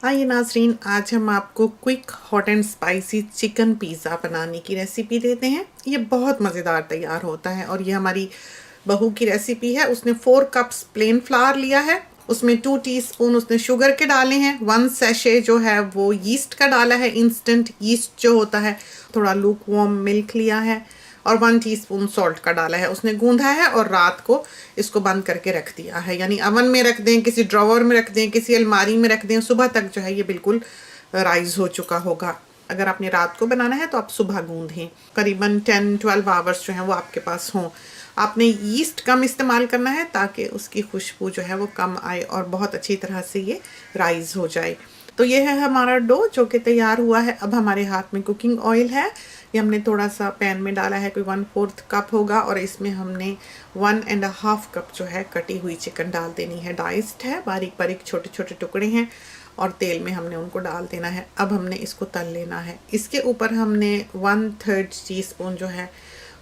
आइए नाज़रीन, आज हम आपको quick hot and spicy chicken pizza बनाने की रेसिपी देते हैं। ये बहुत मज़ेदार तैयार होता है और ये हमारी बहू की रेसिपी है। उसने 4 कप्स प्लेन फ्लावर लिया है, उसमें 2 टीस्पून उसने शुगर के डाले हैं, 1 सैशे जो है वो यीस्ट का डाला है, इंस्टेंट यीस्ट जो होता है। थोड़ा लूक वार्म मिल्क लिया है और 1 टीस्पून सॉल्ट का डाला है। उसने गूंधा है और रात को इसको बंद करके रख दिया है, यानी अवन में रख दें, किसी ड्रॉवर में रख दें, किसी अलमारी में रख दें। सुबह तक जो है ये बिल्कुल राइज हो चुका होगा। अगर आपने रात को बनाना है तो आप सुबह गूंदें, करीबन 10-12 आवर्स जो है वो आपके पास हों। आपने यीस्ट कम इस्तेमाल करना है ताकि उसकी खुशबू जो है वो कम आए और बहुत अच्छी तरह से ये राइज हो जाए। तो ये है हमारा डो जो कि तैयार हुआ है। अब हमारे हाथ में कुकिंग ऑयल है, ये हमने थोड़ा सा पैन में डाला है, कोई 1/4 कप होगा, और इसमें हमने 1.5 कप जो है कटी हुई चिकन डाल देनी है। डाइस्ड है, बारीक बारीक छोटे छोटे टुकड़े हैं और तेल में हमने उनको डाल देना है। अब हमने इसको तल लेना है। इसके ऊपर हमने 1/3 टीस्पून जो है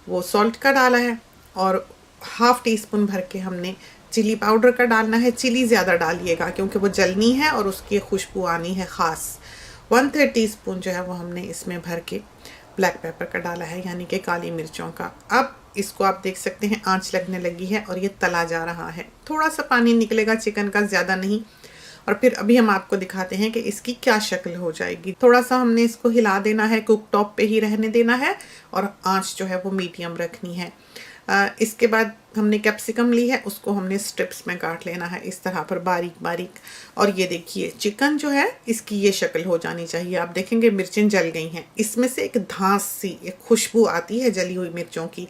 वो सॉल्ट का डाला है और 1/2 टीस्पून भर के हमने चिली पाउडर का डालना है। चिली ज़्यादा डालिएगा क्योंकि वो जलनी है और उसकी खुशबू आनी है ख़ास। 1/3 टीस्पून जो है वो हमने इसमें भर के ब्लैक पेपर का डाला है, यानी कि काली मिर्चों का। अब इसको आप देख सकते हैं आंच लगने लगी है और ये तला जा रहा है। थोड़ा सा पानी निकलेगा चिकन का, ज़्यादा नहीं। और फिर अभी हम आपको दिखाते हैं कि इसकी क्या शक्ल हो जाएगी। थोड़ा सा हमने इसको हिला देना है, कुक टॉप पे ही रहने देना है और आंच जो है वो मीडियम रखनी है। इसके बाद हमने कैप्सिकम ली है, उसको हमने स्ट्रिप्स में काट लेना है इस तरह पर बारीक बारीक। और ये देखिए चिकन जो है इसकी ये शक्ल हो जानी चाहिए। आप देखेंगे मिर्चें जल गई हैं, इसमें से एक धांस सी एक खुशबू आती है जली हुई मिर्चों की,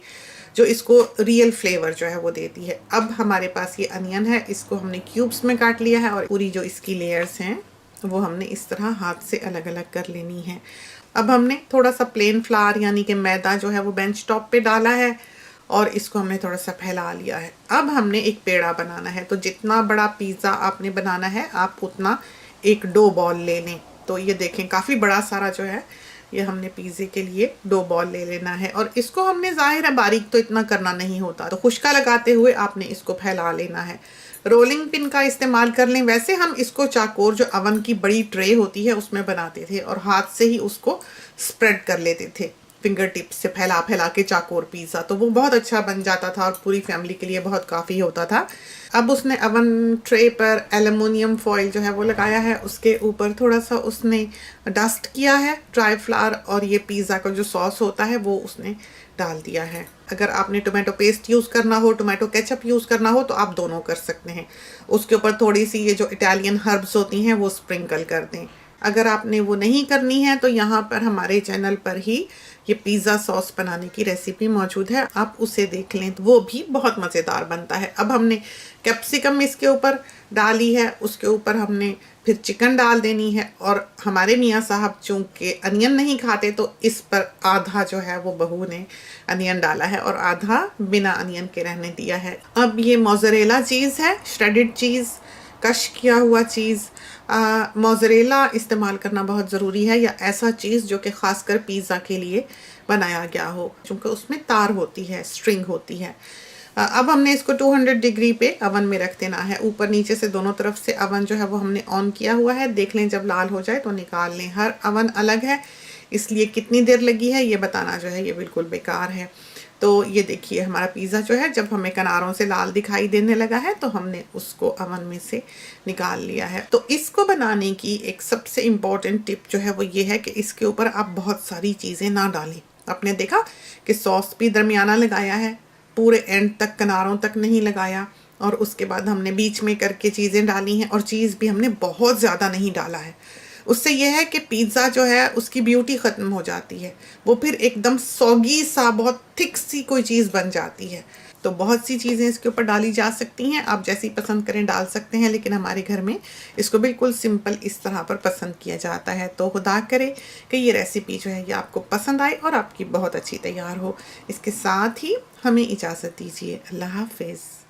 जो इसको रियल फ्लेवर जो है वो देती है। अब हमारे पास ये अनियन है, इसको हमने क्यूब्स में काट लिया है और पूरी जो इसकी लेयर्स हैं वो हमने इस तरह हाथ से अलग अलग कर लेनी है। अब हमने थोड़ा सा प्लेन फ्लावर यानी कि मैदा जो है वो बेंच टॉप पे डाला है और इसको हमने थोड़ा सा फैला लिया है। अब हमने एक पेड़ा बनाना है, तो जितना बड़ा पिज़्ज़ा आपने बनाना है आप उतना एक डो बॉल ले लें। तो ये देखें काफ़ी बड़ा सारा जो है ये हमने पिज़्ज़े के लिए डो बॉल ले लेना है और इसको हमने ज़ाहिर है बारीक तो इतना करना नहीं होता, तो खुशका लगाते हुए आपने इसको फैला लेना है। रोलिंग पिन का इस्तेमाल कर लें। वैसे हम इसको चाकोर जो अवन की बड़ी ट्रे होती है उसमें बनाते थे और हाथ से ही उसको स्प्रेड कर लेते थे, फिंगर टिप से फैला फैला के चाकोर पिज़्ज़ा, तो वो बहुत अच्छा बन जाता था और पूरी फैमिली के लिए बहुत काफ़ी होता था। अब उसने अवन ट्रे पर एल्युमिनियम फॉइल जो है वो लगाया है, उसके ऊपर थोड़ा सा उसने डस्ट किया है ड्राई फ्लावर और ये पिज़्ज़ा का जो सॉस होता है वो उसने डाल दिया है। अगर आपने टोमेटो पेस्ट यूज़ करना हो, टोमेटो केचप यूज़ करना हो तो आप दोनों कर सकते हैं। उसके ऊपर थोड़ी सी ये जो इटालियन हर्ब्स होती हैं वो स्प्रिंकल कर दें। अगर आपने वो नहीं करनी है तो यहाँ पर हमारे चैनल पर ही ये पिज़्ज़ा सॉस बनाने की रेसिपी मौजूद है, आप उसे देख लें, तो वो भी बहुत मज़ेदार बनता है। अब हमने कैप्सिकम इसके ऊपर डाली है, उसके ऊपर हमने फिर चिकन डाल देनी है और हमारे मियाँ साहब चूँकि अनियन नहीं खाते तो इस पर आधा जो है वो बहू ने अनियन डाला है और आधा बिना अनियन के रहने दिया है। अब ये मोज़रेला चीज़ है, श्रेडेड चीज़, कश किया हुआ चीज़। मोज़रेला इस्तेमाल करना बहुत ज़रूरी है, या ऐसा चीज़ जो कि ख़ासकर पिज़्ज़ा के लिए बनाया गया हो, क्योंकि उसमें तार होती है, स्ट्रिंग होती है। अब हमने इसको 200 डिग्री पे अवन में रख देना है। ऊपर नीचे से दोनों तरफ से अवन जो है वो हमने ऑन किया हुआ है। देख लें जब लाल हो जाए तो निकाल लें। हर अवन अलग है, इसलिए कितनी देर लगी है ये बताना जो है ये बिल्कुल बेकार है। तो ये देखिए हमारा पिज़्ज़ा जो है जब हमें किनारों से लाल दिखाई देने लगा है तो हमने उसको अवन में से निकाल लिया है। तो इसको बनाने की एक सबसे इम्पॉर्टेंट टिप जो है वो ये है कि इसके ऊपर आप बहुत सारी चीज़ें ना डालें। आपने देखा कि सॉस भी दरमियाना लगाया है, पूरे एंड तक किनारों तक नहीं लगाया, और उसके बाद हमने बीच में करके चीज़ें डाली हैं और चीज़ भी हमने बहुत ज़्यादा नहीं डाला है। उससे यह है कि पिज़्ज़ा जो है उसकी ब्यूटी ख़त्म हो जाती है, वो फिर एकदम सॉगी सा बहुत थिक सी कोई चीज़ बन जाती है। तो बहुत सी चीज़ें इसके ऊपर डाली जा सकती हैं, आप जैसी पसंद करें डाल सकते हैं, लेकिन हमारे घर में इसको बिल्कुल सिंपल इस तरह पर पसंद किया जाता है। तो खुदा करे कि ये रेसिपी जो है ये आपको पसंद आए और आपकी बहुत अच्छी तैयार हो। इसके साथ ही हमें इजाज़त दीजिए। अल्लाह हाफ़िज़।